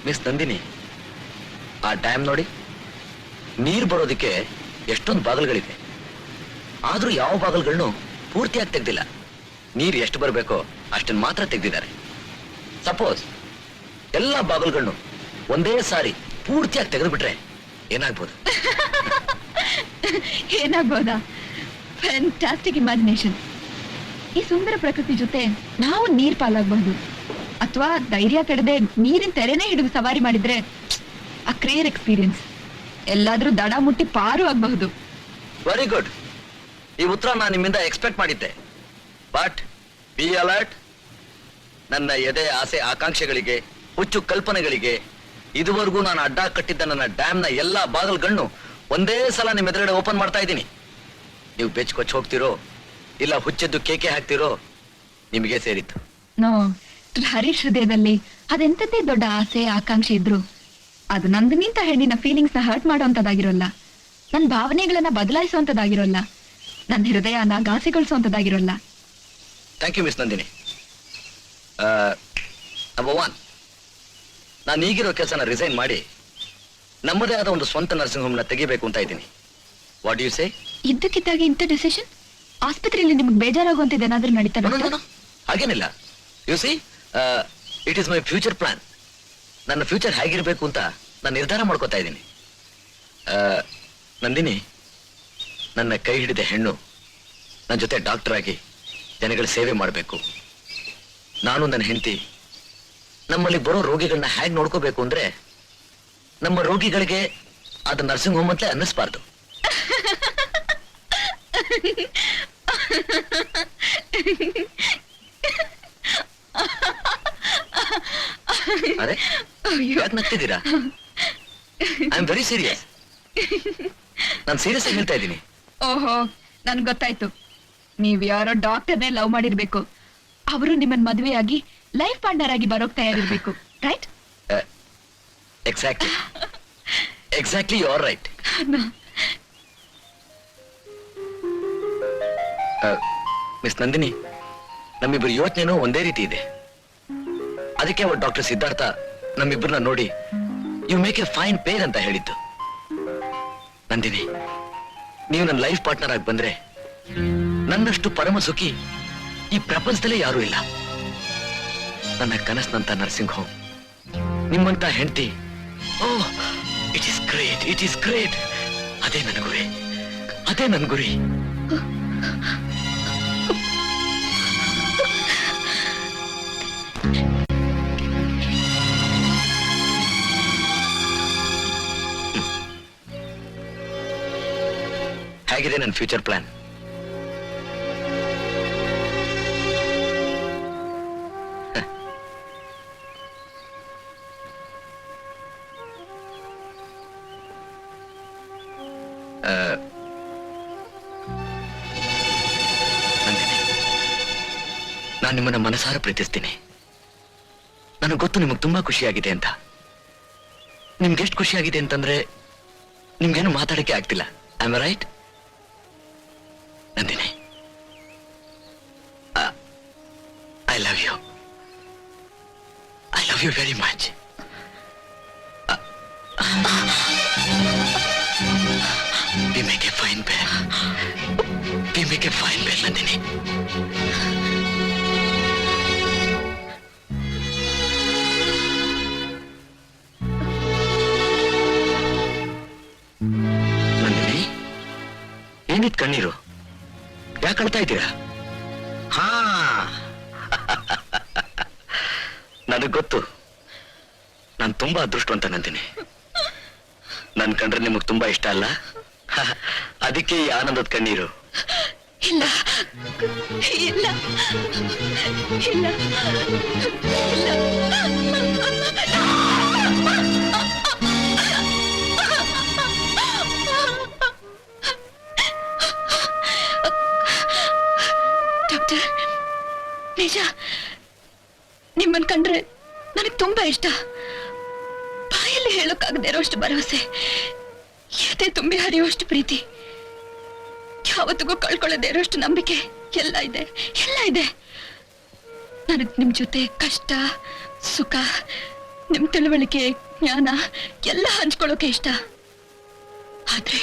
Miss Nandini, ಆ dam ನೋಡಿ, ನೀರು ಬರೋದಕ್ಕೆ ಎಷ್ಟೊಂದು ಬಾಗಿಲುಗಳಿವೆ. ಆದ್ರೂ ಯಾವ ಬಾಗಿಲುಗಳನ್ನು ಪೂರ್ತಿಯಾಗಿ ತೆಗ್ದಿಲ್ಲ. ನೀರು ಎಷ್ಟು ಬರಬೇಕೋ ಅಷ್ಟನ್ನು ಮಾತ್ರ ತೆಗ್ದಿದ್ದಾರೆ. ಸಪೋಸ್ ಎಲ್ಲ ಬಾಗಿಲುಗಳನ್ನು ಒಂದೇ ಸಾರಿ ಪೂರ್ತಿಯಾಗಿ ತೆಗೆದು ಬಿಟ್ರೆ ಏನಾಗ್ಬೋದು? ಏನಾಗ್ಬೋದಾ? Fantastic imagination. ಈ ಸುಂದರ ಪ್ರಕೃತಿ ಜೊತೆ ನಾವು ನೀರ್ ಪಾಲಾಗಬಹುದು, ಅಥವಾ ಧೈರ್ಯ ಕೆಡದೆ ನೀರಿನ ತೆರೆನೇ ಹಿಡಿದು ಸವಾರಿ ಮಾಡಿದ್ರೆ ಆ ಕ್ರಿಯರ್ ಎಕ್ಸ್ಪೀರಿಯನ್ಸ್ ಎಲ್ಲಾದ್ರೂ ದಡ ಮುಟ್ಟಿ ಪಾರು ಆಗಬಹುದು. Very good. ಈ ಉತ್ತರ ನಾನು ನಿಮ್ಮಿಂದ ಎಕ್ಸ್ಪೆಕ್ಟ್ ಮಾಡಿದ್ದೆ. But be alert. ನನ್ನ ಎದೆಯ ಆಸೆ ಆಕಾಂಕ್ಷೆಗಳಿಗೆ, ಹುಚ್ಚು ಕಲ್ಪನೆಗಳಿಗೆ, ಇದುವರೆಗೂ ನಾನು ಅಡ್ಡ ಕಟ್ಟಿದ್ದ ನನ್ನ ಡ್ಯಾಮ್ನ ಎಲ್ಲಾ ಬಾಗಿಲುಗಳನ್ನು ಒಂದೇ ಸಲ ನಿಮ್ಮ ಎದುರುಗಡೆ ಓಪನ್ ಮಾಡ್ತಾ ಇದ್ದೀನಿ. ನೀವು ಬೆಚ್ಚಕೊಚ್ಚಿ ಹೋಗ್ತಿರೋ ಇಲ್ಲ ಹುಚ್ಚೆದ್ದು ಕೇಕೆ ಹಾಕ್ತಿರೋ ನಿಮಗೆ ಸೇರಿತ್ತು. ನೋ, ಹರೀಶ್ ಹೃದಯದಲ್ಲಿ ಅದೆಂತದ್ದೇ ದೊಡ್ಡ ಆಸೆ ಆಕಾಂಕ್ಷೆ ಇದ್ರು ಅದು ನಂದಿನಿಂತ ಹೆಣ್ಣಿನ ಫೀಲಿಂಗ್ಸ್ ನ ಹರ್ಟ್ ಮಾಡೋಂಥದ್ದಾಗಿರೋಲ್ಲ, ನನ್ನ ಭಾವನೆಗಳನ್ನ ಬದಲಾಯಿಸುವಂತದ್ದಾಗಿರೋಲ್ಲ, ನನ್ನ ಹೃದಯನ ಘಾಸಿಗೊಳಿಸುವಂತದ್ದಾಗಿರೋಲ್ಲ. Thank you miss Nandini. Number 1, ನಾನು ಈಗಿರೋ ಕೆಲಸನ ರಿಸೈನ್ ಮಾಡಿ ನಮ್ಮದೇ ಆದ ಒಂದು ಸ್ವಂತ ನರ್ಸಿಂಗ್ ಹೋಮ್ನ ತೆಗಿಬೇಕು ಅಂತ ಇದ್ದೀನಿ. What you say? ಇದ್ದಕ್ಕಿದ್ದಾಗೆ ಇಂಥ ಡಿಸಿಷನ್? ಆಸ್ಪತ್ರೆಯಲ್ಲಿ ನಿಮ್ಗೆ ಬೇಜಾರಾಗುವಂತದ್ದು ಏನಾದ್ರೂ ನಡೀತಾ? ಹಾಗೇನಿಲ್ಲ. You see, it is my future plan. ನನ್ನ ಫ್ಯೂಚರ್ ಹೇಗಿರ್ಬೇಕು ಅಂತ ನಾನು ನಿರ್ಧಾರ ಮಾಡ್ಕೋತಾ ಇದ್ದೀನಿ. ನಂದಿನಿ, ನನ್ನ ಕೈ ಹಿಡಿದ ಹೆಣ್ಣು ನನ್ನ ಜೊತೆ ಡಾಕ್ಟರ್ ಆಗಿ ಜನಗಳ ಸೇವೆ ಮಾಡಬೇಕು. ನಾನು ನನ್ನ ಹೆಂಡತಿ ನಮ್ಮಲ್ಲಿ ಬರೋ ರೋಗಿಗಳನ್ನ ಹೇಗೆ ನೋಡ್ಕೋಬೇಕು ಅಂದ್ರೆ ನಮ್ಮ ರೋಗಿಗಳಿಗೆ ಅದು ನರ್ಸಿಂಗ್ ಹೋಮ್ ಅಂತಲೇ ಅನ್ನಿಸ್ಬಾರ್ದು. ಅರೆ, ಯಾಕೆ ನಗ್ತಿದ್ದೀರಾ? I am very serious. ನಾನು ಸೀರಿಯಸ್ ಆಗಿ ಹೇಳ್ತಾ ಇದ್ದೀನಿ. ಓಹೋ, ನನ್ಗೆ ಗೊತ್ತಾಯ್ತು. ನೀವ್ ಯಾರೋ ಡಾಕ್ಟರ್ನೇ ಲವ್ ಮಾಡಿರ್ಬೇಕು. ಅವರು ನಿಮ್ಮನ್ನ ಮದುವೆಯಾಗಿ ಲೈಫ್ ಪಾರ್ಟ್ನರ್ ಆಗಿ ಬರೋಕ್ ತಯಾರಿರ್ಬೇಕು, right? Exactly, exactly, you are right. Miss Nandini, ನಮ್ಮಿಬ್ಬರು ಯೋಚನೆನೂ ಒಂದೇ ರೀತಿ ಇದೆ. ಅದಕ್ಕೆ ಅವರು ಡಾಕ್ಟರ್ ಸಿದ್ಧಾರ್ಥ ನಮ್ಮಿಬ್ಬರನ್ನ ನೋಡಿ you make a fine pair ಅಂತ ಹೇಳಿದ್ದು. ನಂದಿನಿ, ನೀವು ನನ್ನ ಲೈಫ್ ಪಾರ್ಟ್ನರ್ ಆಗಿ ಬಂದ್ರೆ ನನ್ನಷ್ಟು ಪರಮ ಸುಖಿ ಈ ಪ್ರಪಂಚದಲ್ಲೇ ಯಾರೂ ಇಲ್ಲ. ನನ್ನ ಕನಸಿನಂತ ನರ್ಸಿಂಗ್ ಹೋಮ್, ನಿಮ್ಮಂತ ಹೆಂಡತಿ, oh, it is great, it is great. ಅದೇ ನನ್ನ ಗುರಿ, ಅದೇ ನನ್ನ ಗುರಿ. ಹೇಗಿದೆ ನನ್ನ ಫ್ಯೂಚರ್ ಪ್ಲಾನ್? ನಾನು ನಿಮ್ಮನ್ನ ಮನಸಾರ ಪ್ರೀತಿಸ್ತೀನಿ. ನನಗೆ ಗೊತ್ತು ನಿಮಗೆ ತುಂಬಾ ಖುಷಿಯಾಗಿದೆ ಅಂತ. ನಿಮ್ಗೆ ಎಷ್ಟು ಖುಷಿಯಾಗಿದೆ ಅಂತಂದ್ರೆ ನಿಮ್ಗೇನು ಮಾತಾಡಕ್ಕೆ ಆಗ್ತಿಲ್ಲ. I am right Nandini? I love you. I love you very much. We make a fine pair. We make a fine pair, Nandini. Nandini, ಏನಿತ್ ಕಣ್ಣೀರು? ಯಾಕೆ ಅಳ್ತಾ ಇದ್ದೀರಾ? ಹಾ, ನನಗ್ ಗೊತ್ತು, ನಾನು ತುಂಬಾ ಅದೃಷ್ಟವಂತ ನಂದಿನಿ. ನನ್ ಕಂಡ್ರೆ ನಿಮಗ್ ತುಂಬಾ ಇಷ್ಟ ಅಲ್ಲ? ಅದಕ್ಕೆ ಈ ಆನಂದದ ಕಣ್ಣೀರು. ಇಲ್ಲ ಇಲ್ಲ ಇಲ್ಲ ಡಾಕ್ಟರ್, ನಿಜ, ನಿಮ್ಮನ್ ಕಂಡ್ರೆ ನನಗೆ ತುಂಬಾ ಇಷ್ಟ. ಬಾಯಲ್ಲಿ ಹೇಳೋಕ್ಕಾಗದೇ ಇರೋಷ್ಟು ಭರವಸೆ, ಎದೆ ತುಂಬಿ ಹರಿಯುವಷ್ಟು ಪ್ರೀತಿ, ಯಾವತ್ತಿಗೂ ಕಳ್ಕೊಳ್ಳದೆ ಇರೋಷ್ಟು ನಂಬಿಕೆ ಎಲ್ಲ ಇದೆ, ಎಲ್ಲ ಇದೆ. ನನಗೆ ನಿಮ್ ಜೊತೆ ಕಷ್ಟ ಸುಖ ನಿಮ್ ತಿಳುವಳಿಕೆ ಜ್ಞಾನ ಎಲ್ಲ ಹಂಚ್ಕೊಳ್ಳೋಕೆ ಇಷ್ಟ. ಆದ್ರೆ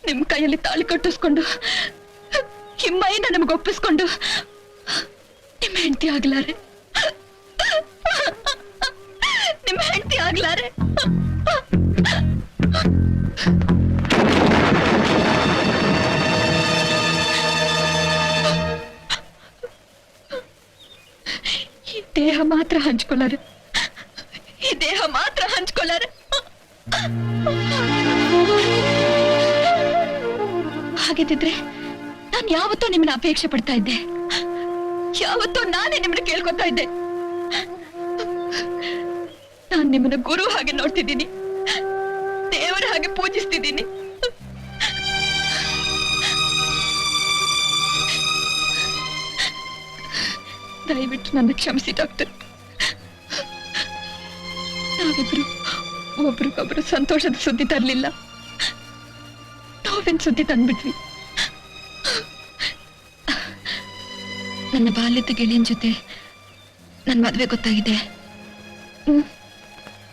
ನಿಮ್ ಕೈಯಲ್ಲಿ ತಾಳಿ ಕಟ್ಟಿಸ್ಕೊಂಡು ಈ ಮೈನ ನಮ್ಗೆ ಒಪ್ಪಿಸ್ಕೊಂಡು ನಿಮ್ ಹೆಂಡತಿ ಆಗ್ಲಾರೆ, ನಿಮ್ ಹೆಂಡತಿ ಆಗ್ಲಾರೆ. ಈ ದೇಹ ಮಾತ್ರ ಹಂಚ್ಕೊಳ್ಳಾರೆ, ಈ ದೇಹ ಮಾತ್ರ ಹಂಚ್ಕೊಳ್ಳಾರೆ. ಹಾಗಿದ್ದಿದ್ರೆ ನಾನು ಯಾವತ್ತೂ ನಿಮ್ಮನ್ನ ಅಪೇಕ್ಷೆ ಪಡ್ತಾ ಇದ್ದೆ, ಯಾವತ್ತೂ ನಾನೇ ನಿಮ್ಮನ್ನ ಕೇಳ್ಕೊತಾ ಇದ್ದೆ. ನಾನು ನಿಮ್ಮನ್ನ ಗುರು ಹಾಗೆ ನೋಡ್ತಿದ್ದೀನಿ, ದೇವರ ಹಾಗೆ ಪೂಜಿಸ್ತಿದ್ದೀನಿ. ದಯವಿಟ್ಟು ನನ್ನ ಕ್ಷಮಿಸಿ ಡಾಕ್ಟರ್. ನಾವಿಬ್ರು ಒಬ್ರಿಗೊಬ್ರು ಸಂತೋಷದ ಸುದ್ದಿ ತರಲಿಲ್ಲ, ನೋವಿನ ಸುದ್ದಿ ತಂದ್ಬಿಟ್ವಿ. ನನ್ನ ಬಾಲ್ಯದ ಗೆಳೆಯನ ಜೊತೆ ನನ್ನ ಮದುವೆ ಗೊತ್ತಾಗಿದೆ.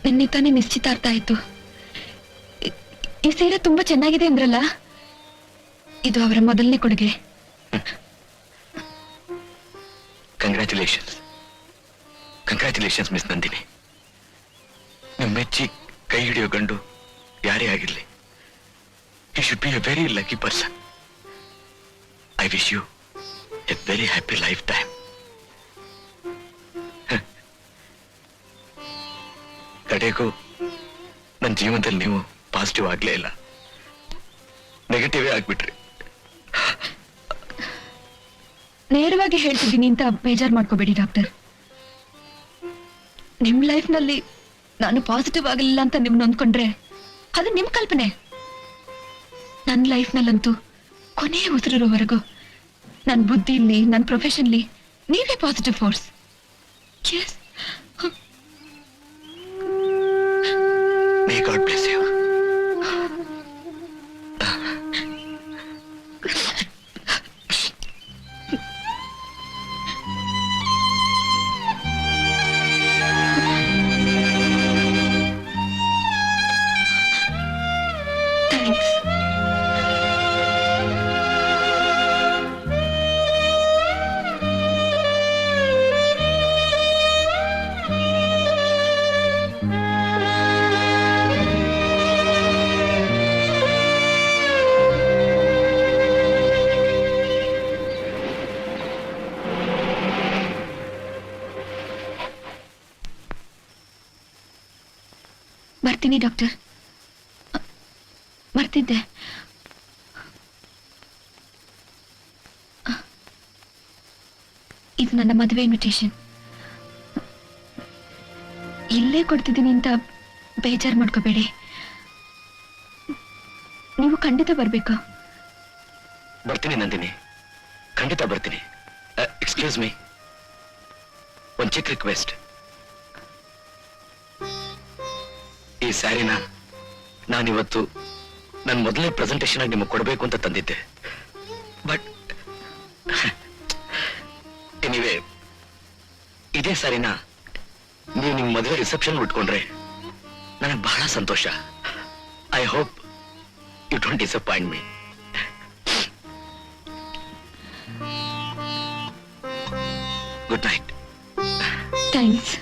ನಿನ್ನೆ ತಾನೇ ನಿಶ್ಚಿತಾರ್ಥ ಆಯ್ತು. ಈ ಸೀರೆ ತುಂಬಾ ಚೆನ್ನಾಗಿದೆ ಅಂದ್ರಲ್ಲ, ಇದು ಅವರ ಮೊದಲನೇ ಕೊಡುಗೆ. Congratulations, congratulations miss Nandini. ನೀವು ಮೆಚ್ಚಿ ಕೈ ಹಿಡಿಯೋ ಗಂಡು ಯಾರೇ ಆಗಿರ್ಲಿ, you should be a very lucky person. I wish you a very happy life time. ಕಡೆಗೂ ನನ್ನ ಜೀವನದಲ್ಲಿ ನೀವು ಪಾಸಿಟಿವ್ ಆಗ್ಲೇ ಇಲ್ಲ, ನೆಗೆಟಿವೇ ಆಗ್ಬಿಟ್ರಿ. ನೇರವಾಗಿ ಹೇಳ್ತಿದ್ದೀನಿ ಅಂತ ಬೇಜಾರು ಮಾಡ್ಕೋಬೇಡಿ ಡಾಕ್ಟರ್. ನಿಮ್ ಲೈಫ್ ನಲ್ಲಿ ನಾನು ಪಾಸಿಟಿವ್ ಆಗಲಿಲ್ಲ ಅಂತ ನಿಮ್ನ ಅಂದ್ಕೊಂಡ್ರೆ ಅದು ನಿಮ್ ಕಲ್ಪನೆ. ನನ್ನ ಲೈಫ್ ನಲ್ಲಂತೂ ಕೊನೆಯ ಉಸಿರಿರೋವರೆಗೂ ನನ್ನ ಬುದ್ಧಿಲಿ, ನನ್ನ ಪ್ರೊಫೆಷನ್ಲಿ ನೀವೇ positive force. May God bless you. Thanks. ಬರ್ತೀನಿ ಡಾಕ್ಟರ್. ಬರ್ತಿದ್ದೆ. ಇದು ನನ್ನ ಮದುವೆ ಇನ್ವಿಟೇಷನ್. ಇಲ್ಲೇ ಕೊಡ್ತಿದ್ದೀನಿ ಅಂತ ಬೇಜಾರು ಮಾಡ್ಕೋಬೇಡಿ. ನೀವು ಖಂಡಿತ ಬರ್ಬೇಕು. ಬರ್ತೀನಿ ನಂದಿನಿ, ಖಂಡಿತ ಬರ್ತೀನಿ. ಎಕ್ಸ್ಕ್ಯೂಸ್ ಮೀ, ಒಂದು ಚಿಕ್ಕ ರಿಕ್ವೆಸ್ಟ್. ಈ ಸ್ಯಾರಿನ ನಾನಿವತ್ತು ನನ್ನ ಮೊದಲನೇ ಪ್ರೆಸೆಂಟೇಷನ್ ಆಗಿ ನಿಮಗೆ ಕೊಡಬೇಕು ಅಂತ ತಂದಿದ್ದೆ. ಬಟ್ ಎನಿವೇ, ಇದೇ ಸ್ಯಾರಿನ ನೀವು ನಿಮ್ಮ ಮದುವೆ ರಿಸೆಪ್ಷನ್ ಉಟ್ಕೊಂಡ್ರೆ ನನಗೆ ಬಹಳ ಸಂತೋಷ. I hope you don't disappoint me. Good night. Thanks.